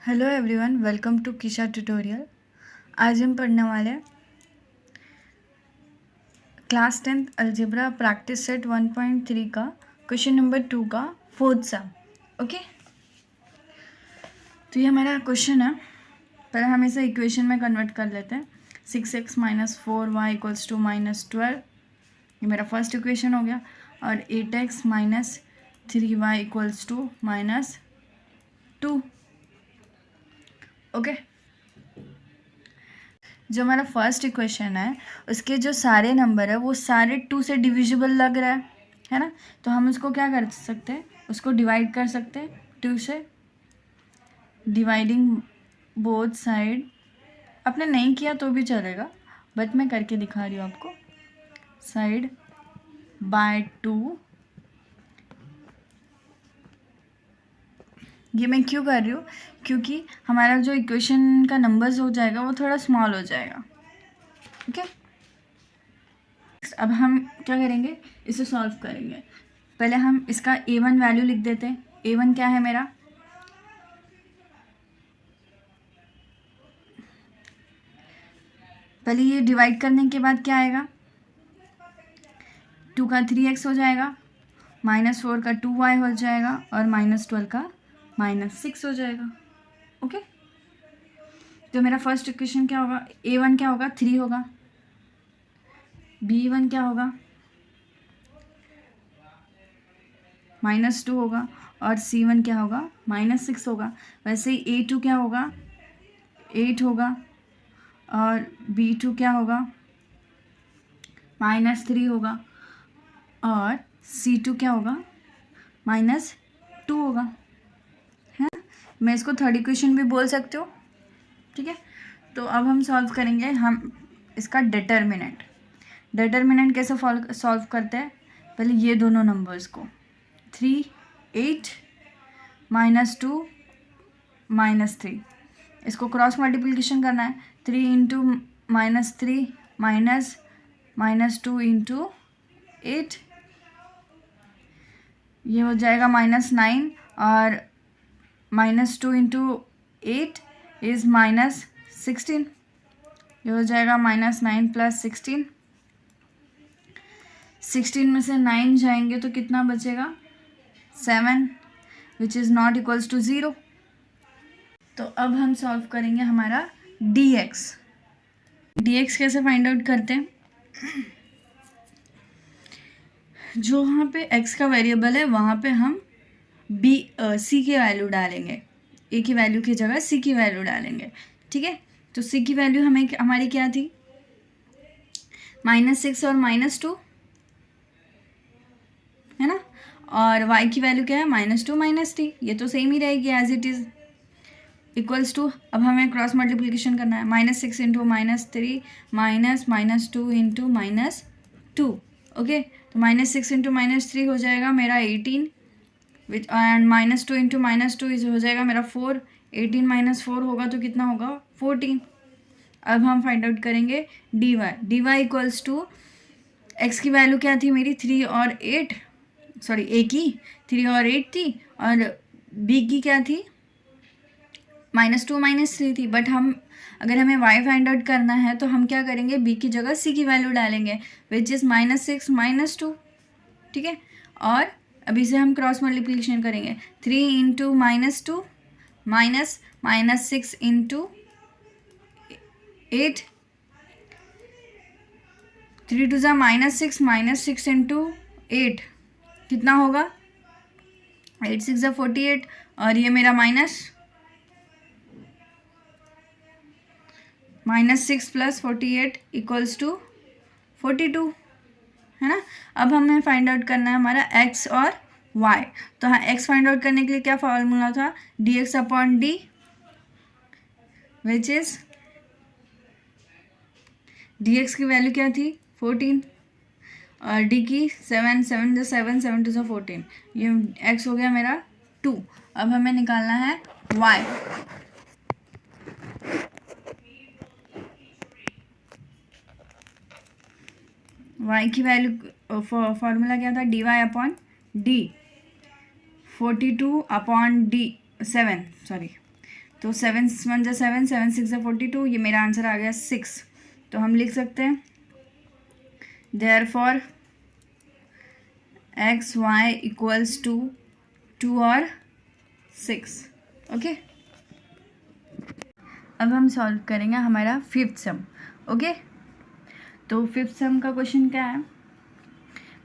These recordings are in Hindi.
Hello everyone, welcome to Kisha tutorial. आज हम पढ़ने वाले हैं class 10th algebra practice set 1.3 का क्वेश्चन नंबर 2 का फोर्थ सम। ओके, तो ये हमारा क्वेश्चन है। पहले हम इसे इक्वेशन में कन्वर्ट कर लेते हैं। 6x - 4y = -12, ये मेरा फर्स्ट इक्वेशन हो गया। और 8x - 3y = -2। ओके, जो हमारा फर्स्ट इक्वेशन है उसके जो सारे नंबर है वो सारे 2 से डिविजिबल लग रहा है ना। तो हम उसको क्या कर सकते हैं, उसको डिवाइड कर सकते हैं 2 से। डिवाइडिंग बोथ साइड, आपने नहीं किया तो भी चलेगा, बट मैं करके दिखा रही हूँ आपको। साइड बाय 2, ये मैं क्यों कर रही हूँ, क्योंकि हमारा जो इक्वेशन का नंबर्स हो जाएगा वो थोड़ा स्मॉल हो जाएगा। ओके, अब हम क्या करेंगे, इसे सॉल्व करेंगे। पहले हम इसका a1 वैल्यू लिख देते हैं। a1 क्या है मेरा, पहले ये डिवाइड करने के बाद क्या आएगा, 2 का 3x हो जाएगा, -4 का 2y हो जाएगा और -12 का -6 हो जाएगा। ओके, तो मेरा फर्स्ट इक्वेशन क्या होगा, a1 क्या होगा, 3 होगा। b1 क्या होगा, -2 होगा। और c1 क्या होगा, -6 होगा। वैसे ही a2 क्या होगा, 8 होगा। और b2 क्या होगा, -3 होगा। और c2 क्या होगा, -2 होगा। है, मैं इसको थर्ड इक्वेशन भी बोल सकती हूँ। ठीक है, तो अब हम सॉल्व करेंगे हम इसका डिटर्मिनेंट। डिटर्मिनेंट कैसे सॉल्व करते हैं, पहले ये दोनों नंबर्स को 3, 8, -2, -3, इसको क्रॉस मल्टीप्लिकेशन करना है। 3 इंटू -3 -2 इंटू 8, ये हो जाएगा -9। और -2 इंटू 8 इज़ -16, ये हो जाएगा -9 + 16। 16 में से 9 जाएंगे तो कितना बचेगा, 7, which is not equals to 0। तो अब हम सॉल्व करेंगे हमारा dx। dx कैसे फाइंड आउट करते हैं, जो वहाँ पे x का वेरिएबल है वहाँ पे हम c की वैल्यू डालेंगे। a की वैल्यू की जगह c की वैल्यू डालेंगे। ठीक है, तो c की वैल्यू हमारी क्या थी, -6 और -2 है ना। और y की वैल्यू क्या है, -2 -3, ये तो सेम ही रहेगी as it is. Equals to, अब हमें क्रॉस मल्टीप्लिकेशन करना है। -6 इंटू -3 -2 इंटू -2। ओके, तो -6 इंटू -3 हो जाएगा मेरा 18, विच एंड -2 इंटू -2 हो जाएगा मेरा 4। 18 - 4 होगा तो कितना होगा, 14। अब हम फाइंड आउट करेंगे dy इक्वल्स टू, x की वैल्यू क्या थी मेरी, 3 और 8, सॉरी a की 3 और 8 थी। और b की क्या थी, -2 -3 थी। बट हम अगर हमें y फाइंड आउट करना है तो हम क्या करेंगे, b की जगह c की वैल्यू डालेंगे, विच इज़ -6 -2। ठीक है, और अभी से हम क्रॉस मल्टीप्लिकेशन करेंगे। 3 इंटू -2 -6 इंटू 8, 3 टू ज़ा -6 इंटू 8 कितना होगा, 8 6 ज़ा 48। और ये मेरा -6 + 48 इक्वल्स टू 42 है ना। अब हमें फाइंड आउट करना है हमारा x और y। तो हाँ, x फाइंड आउट करने के लिए क्या फॉर्मूला था, dx/d, विच इज dx की वैल्यू क्या थी, 14, और d की 7 7 7 7 2 14। ये x हो गया मेरा 2। अब हमें निकालना है y। y की वैल्यू फॉर्मूला क्या था, dy/d, 42/d 7, सॉरी। तो 7 1 जा 7, 7 6 जा 42, ये मेरा आंसर आ गया 6। तो हम लिख सकते हैं therefore x y equals to 2 और 6। ओके, अब हम सॉल्व करेंगे हमारा फिफ्थ सम। ओके, तो फिफ्थ सम का क्वेश्चन क्या है,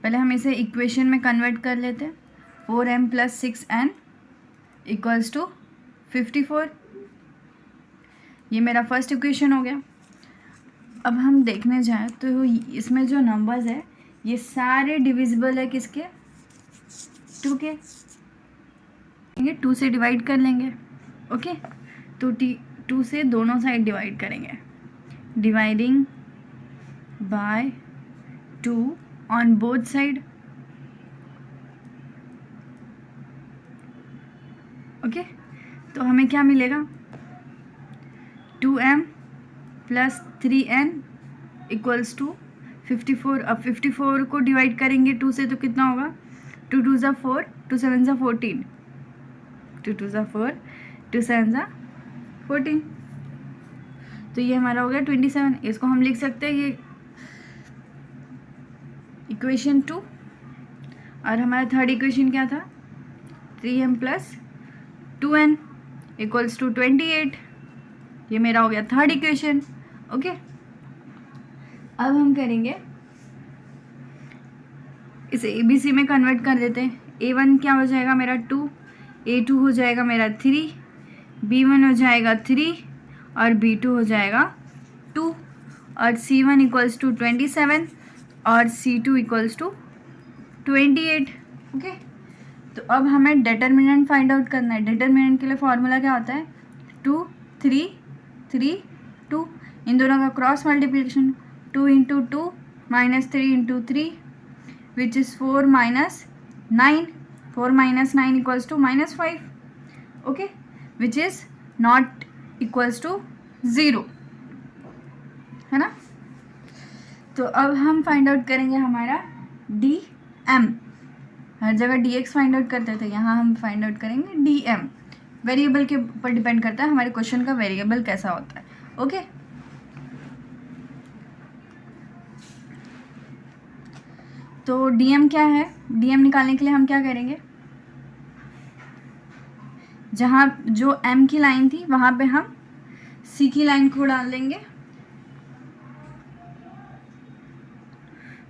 पहले हम इसे इक्वेशन में कन्वर्ट कर लेते हैं। 4m + 6n इक्वल्स टू 54, ये मेरा फर्स्ट इक्वेशन हो गया। अब हम देखने जाएं तो इसमें जो नंबर्स है ये सारे डिविजिबल है किसके, 2 के। 2 से डिवाइड कर लेंगे। ओके, तो 2 से दोनों साइड डिवाइड करेंगे, dividing by 2 on both side. Okay, तो हमें क्या मिलेगा, 2m + 3n इक्वल्स टू 54। अब 54 को डिवाइड करेंगे 2 से तो कितना होगा, 2 2 ज़ा 4, 2 7 ज़ा 14, 2 2 ज़ा 4, 2 7 ज़ा 14, तो ये हमारा हो गया 27। इसको हम लिख सकते हैं ये इक्वेशन 2। और हमारा थर्ड इक्वेशन क्या था, 3m + 2n इक्वल्स टू 28, ये मेरा हो गया थर्ड इक्वेशन। ओके, अब हम करेंगे इसे ABC में कन्वर्ट कर देते हैं। A1 क्या हो जाएगा मेरा 2, A2 हो जाएगा मेरा 3, B1 हो जाएगा 3 और B2 हो जाएगा 2, और C1 इक्वल्स टू 27 और C2 इक्वल्स टू 28। ओके, तो अब हमें डिटर्मिनेंट फाइंड आउट करना है। डिटर्मिनेंट के लिए फॉर्मूला क्या होता है, 2 3 3 2, इन दोनों का cross multiplication, 2 × 2 -3 × 3 which is 4 - 9, 4 - 9 equals to -5। Okay, which is not equals to 0, है ना। तो अब हम फाइंड आउट करेंगे हमारा DM। हर जगह dx फाइंड आउट करते थे, यहाँ हम फाइंड आउट करेंगे DM। वेरिएबल के ऊपर डिपेंड करता है हमारे क्वेश्चन का वेरिएबल कैसा होता है। ओके, तो DM क्या है, DM निकालने के लिए हम क्या करेंगे, जहाँ जो M की लाइन थी वहाँ पे हम C की लाइन को डाल देंगे,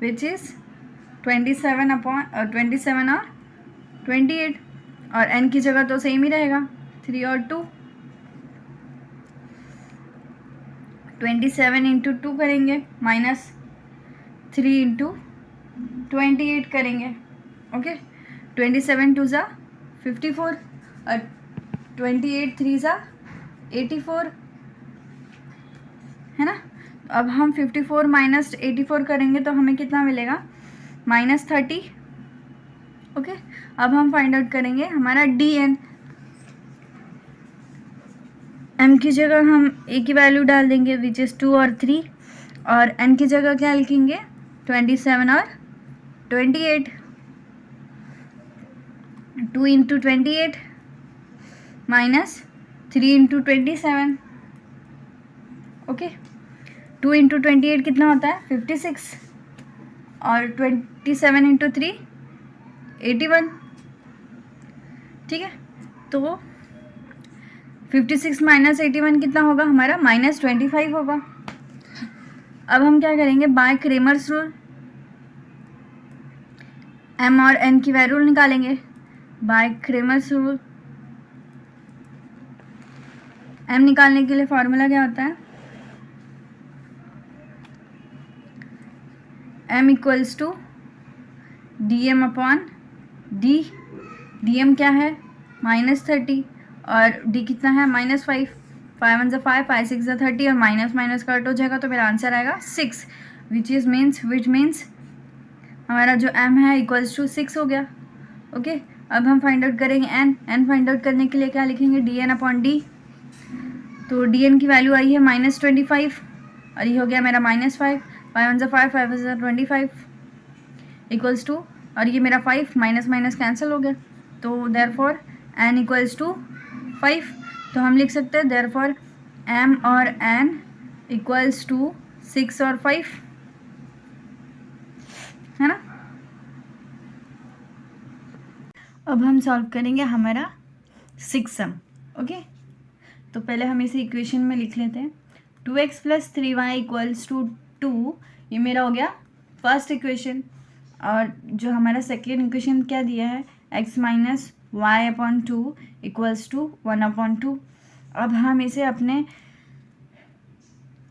विच इज़ 27 और 28, और N की जगह तो सेम ही रहेगा, 3 और 2। 27 × 2 करेंगे -3 × 28 करेंगे। ओके, 27 2 ज़ा 54 और 28 3 ज़ा 84, है ना। अब हम 54 - 84 करेंगे तो हमें कितना मिलेगा, -30। ओके, अब हम फाइंड आउट करेंगे हमारा DN। M की जगह हम A की वैल्यू डाल देंगे विच इज़ 2 और 3, और N की जगह क्या लिखेंगे, 27 और 28। 2 × 28 -3 × 27। ओके, 2 × 28 कितना होता है, 56, और 27 × 3 81। ठीक है, तो 56 - 81 कितना होगा हमारा, -25 होगा। अब हम क्या करेंगे, बाय क्रेमर्स रूल M और N की वैल्यू निकालेंगे। बाय क्रेमर्स रूल M निकालने के लिए फॉर्मूला क्या होता है, M equals to DM/D। DM क्या है, -30, और D कितना है, -5। 5 1 ज़ा 5, 5 6 ज़ा 30, और माइनस कट हो जाएगा तो मेरा आंसर आएगा 6, विच मीन्स हमारा जो M है इक्वल्स टू 6 हो गया। ओके, अब हम फाइंड आउट करेंगे N फाइंड आउट करने के लिए क्या लिखेंगे, DN/D। तो DN की वैल्यू आई है -25, और ये हो गया मेरा -5। 5 1 ज़ा 5, 5 1 ज़ा 25 इक्वल्स टू, और ये मेरा 5 माइनस कैंसिल हो गया, तो देयरफॉर N इक्वल्स टू 5। तो हम लिख सकते हैं देयरफॉर m और n इक्वल्स टू 6 और 5, है ना। अब हम सॉल्व करेंगे हमारा 6 सम। ओके, तो पहले हम इसे इक्वेशन में लिख लेते हैं। 2x + 3y इक्वल्स टू 2, ये मेरा हो गया फर्स्ट इक्वेशन। और जो हमारा सेकेंड इक्वेशन क्या दिया है, x - y/2 इक्वल्स टू 1/2। अब हम इसे अपने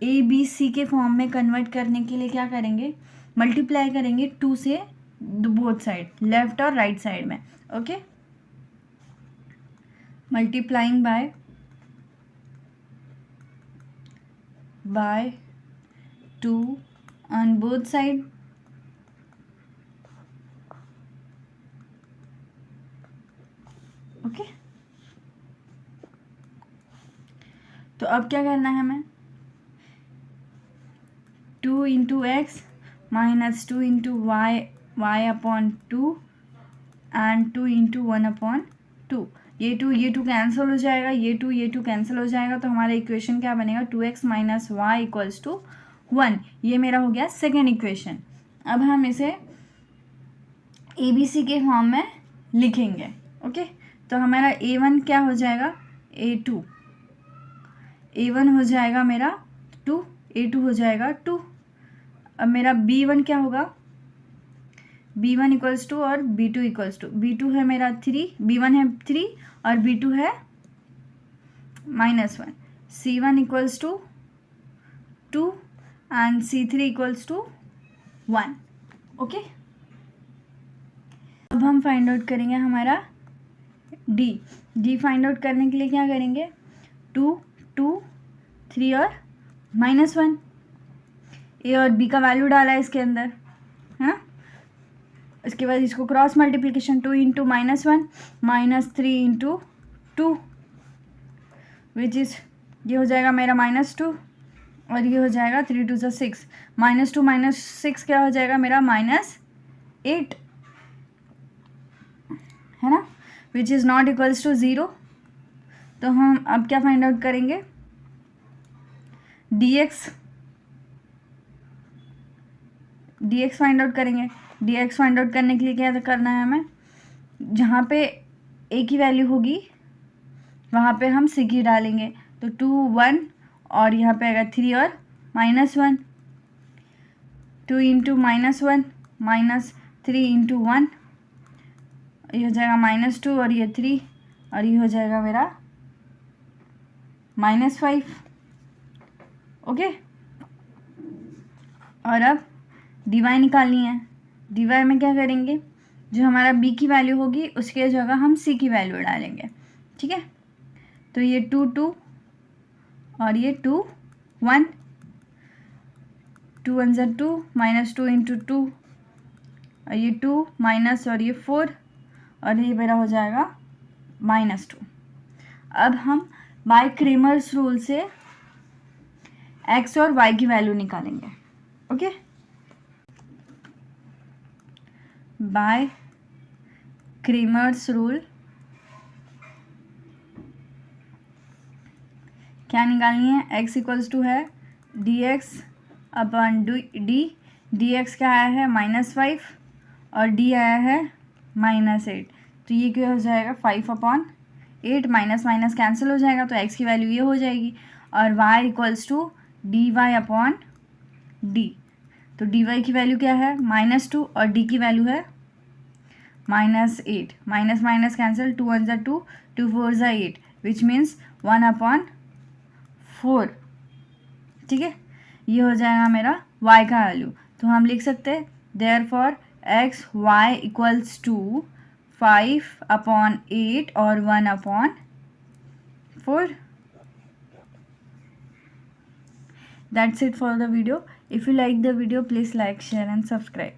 ABC के फॉर्म में कन्वर्ट करने के लिए क्या करेंगे, मल्टीप्लाई करेंगे 2 से बोथ साइड, लेफ्ट और राइट साइड में। Okay, multiplying by 2 on both side. Okay, तो अब क्या करना है हमें, 2 × x - 2 × y/2 एंड 2 × 1/2। ये टू कैंसिल हो जाएगा, ये टू कैंसिल हो जाएगा, तो हमारा इक्वेशन क्या बनेगा, 2x - y इक्वल्स टू 1। ये मेरा हो गया सेकेंड इक्वेशन। अब हम इसे ABC के फॉर्म में लिखेंगे। ओके, तो हमारा A1 क्या हो जाएगा, A2, A1 हो जाएगा मेरा 2, A2 हो जाएगा 2। अब मेरा B1 क्या होगा, B1 इक्वल्स टू और B2 इक्वल्स टू, B2 है मेरा 3, B1 है 3 और B2 है -1। C1 equals to 2 and C3 equals to 1। Okay, अब हम फाइंड आउट करेंगे हमारा D फाइंड आउट करने के लिए क्या करेंगे, 2, 2, 3 और -1। A और B का वैल्यू डाला है इसके अंदर, हाँ। इसके बाद इसको क्रॉस मल्टीप्लिकेशन, 2 × -1 - 3 × 2 विच इज़, ये हो जाएगा मेरा -2 और ये हो जाएगा 3 × 2 = 6, -2 - 6 क्या हो जाएगा मेरा -8, है ना, which is not equals to 0। तो हम अब क्या फाइंड आउट करेंगे, dx फाइंड आउट करेंगे। dx फाइंड आउट करने के लिए क्या करना है हमें, जहाँ पे a की वैल्यू होगी वहाँ पे हम c की डालेंगे, तो 2, 1 और यहाँ पे आएगा 3 और -1, 2 × -1 - 3 × 1, ये हो जाएगा -2 और ये 3 और ये हो जाएगा मेरा -5। ओके, और अब dy निकालनी है। dy में क्या करेंगे, जो हमारा b की वैल्यू होगी उसके जगह हम c की वैल्यू डालेंगे, ठीक है। तो ये 2, 2 और ये 2, 1, 2 × 2 -2 × 2 और ये 2 माइनस और ये 4 और ये मेरा हो जाएगा -2। अब हम बाय क्रेमर्स रूल से x और y की वैल्यू निकालेंगे। ओके, बाय क्रेमर्स रूल क्या निकालनी है, x इक्वल्स टू है dx/d, dx क्या आया है -5 और d आया है -8, तो ये क्या हो जाएगा 5/8, माइनस कैंसिल हो जाएगा, तो x की वैल्यू ये हो जाएगी। और y इक्वल्स टू dy/d, तो dy की वैल्यू क्या है -2 और d की वैल्यू है -8, माइनस कैंसिल, 2 × 2, 2 × 4 = 8 विच मीन्स 1/4, ठीक है। ये हो जाएगा मेरा y का वैल्यू, तो हम लिख सकते हैं therefore x y equals to 5/8 और 1/4। That's it for the video. If you like the video, please like, share and subscribe.